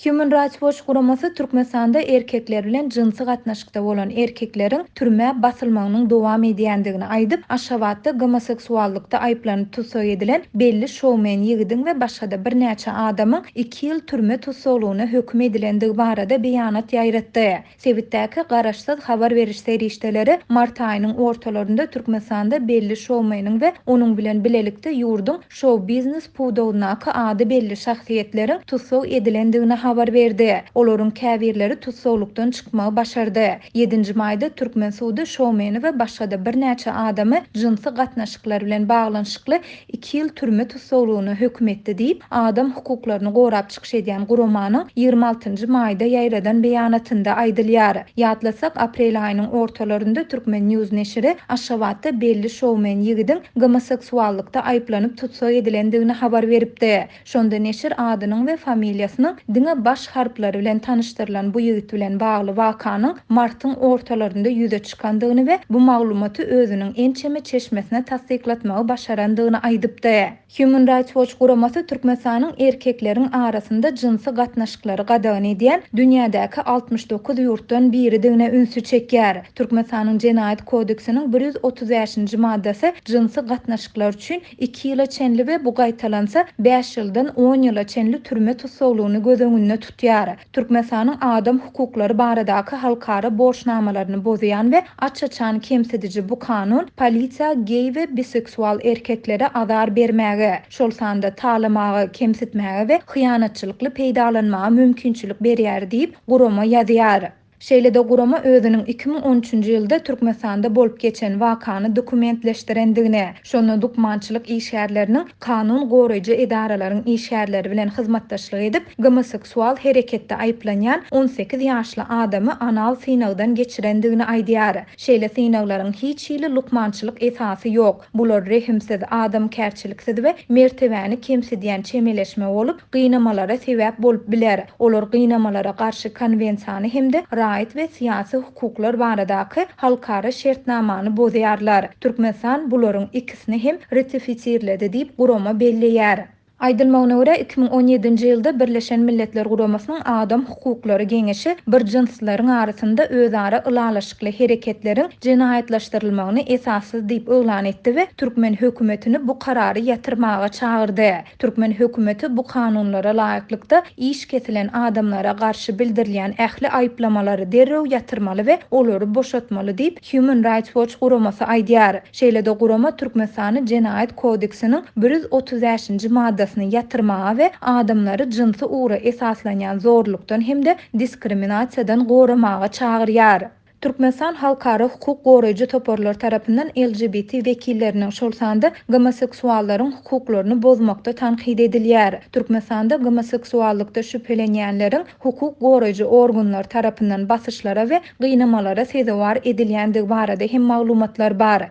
Human Rights Watch guramasy Türkmenistanda erkekler bilen jinsy gatnaşykda bolan erkekleriň türme basylmagynyň dowam edýändigini aýdyp, Aşgabatda homoseksuallykda aýplanyp tutsak edilen belli şowmen ýigidiň we başga da bir näçe adamyň 2 ýyl türme tutsaglygyna hökm edilendigi barada beýanat ýaýratdy. Sebitdäki garaşsyz habar beriş serişdeleri mart aýynyň ortalarynda Türkmenistanda belli şowmeniň we onuň bilen bilelikde ýurdun show business puwdowunaky ady belli şahsiýetleriň tutsag edilendigini habar berdi. Olaryň käbirleri tutsaglykdan çykmagy başardy. 7-nji maýda Türkmen sudy şowmeni we başga da bir näçe adamy jinsy gatnaşyklar bilen baglanyşykly 2 ýyl türme tutsaglygyna hökm etdi diýip adam hukuklaryny gorap çykyş edýän guramanyň 26-njy maýda ýaýradan beýanatynda aýdylýar. Ýatlasak, aprel aýynyň ortalarynda Türkmen News neşri Aşgabatda belli şowmen ýigidiň homoseksuallykda aýplanyp tutsak edilendigini habar beripdi. Şonda neşir adynyň we familiýasynyň diňe baş harplary bilen tanışdyrylan bu ýigit bilen bagly wakanyň martyň ortalarynda ýüze çykandygyny we bu maglumaty özüniň ençeme çeşmesine tasdiklatmagy başarandygyny aýdypdy. Human Rights Watch guramasy Türkmenistanyň erkekleriň arasynda jinsy gatnaşyklary gadagan edýän dünýädäki 69 ýurtdan biridigine ünsü çekýär. Türkmenistanyň Jenaýat kodeksiniň 135-nji maddasy jinsy gatnaşyklar üçin 2 ýyla çenli we bu gaýtalansa 5 ýyldan 10 ýyla çenli türme tutsaglygyny göz öňünde tutýar. Türkmenistanyň adam hukuklary baradaky halkara borçnamalaryny bozýan we açaçan kemsedici bu kanun polisiýa gay we biseksual erkeklere azar bermäge, şol sanda talamagy, kemsitmäge we hyýanatçylykly peýdalanmagy mümkinçilik berýär diýip gurama ýazýar. Şeýle de gurama özüniň 2013-nji ýylda Türkmenistanda bolup geçen wakany dokumentleşdirendigini, şonu dukmançylyk işgärleriniň kanun goraýjy edaralaryň işgärleri bilen hyzmatdaşlyk edip, homoseksual hereketde aýplanýan 18 ýaşly adamy anal synagdan geçirendigini aýdýar. Şeýle synaglaryň hiç ýyly lukmançylyk esasy ýok. Bular rehimsiz, adamkärçiliksiz we mertebäni kemsidýän çemeleşme bolup, gynamalara sebäp bolup biler. Olar gynamalara garşy konwensiýany hemde ait ve siyasi hukuklar baradaky halkara şertnamany bozýarlar. Türkmenistan bularyň ikisini hem ratifisirledi diýip gurama belleýär. Aýdylmagyna görä 2017-nji ýylda Birleşen Milletler Guramasynyň Adam Hukuklary Geňeşi bir jinslaryň arasynda özara ylalaşykly hereketleriň jenaýatlaşdyrylmagyny esassız diýip öňlan etdi we Türkmen hökümetini bu karary ýatyrmaga çağırdy. Türkmen hökümeti bu kanunlara laýyklykda iş kesilen adamlara garşy bildirilýän ähli aýplamalary derrew ýatyrmaly we olary boşatmaly diýip Human Rights Watch guramasy aýdýar. Şeýle de gurama Türkmenistanyň Jenaýat kodeksiniň 135-nji maddasy ýatyrmaga we adamlary jinsy uğra esaslanýan zorlukdan hemde diskriminasiýadan goramaga çağırýar. Türkmenistan halkara hukuk goraýjy toparlar tarapyndan LGBT wekilleriniň şol sanda homoseksuallaryň hukuklaryny bozmakda tanqid edilýär. Türkmenistanda homoseksuallykda şüphelenýänleriň hukuk goraýjy organlar tarapyndan basyşlara we gynamalara sezewar edilýändigi barada hem maglumatlar bar.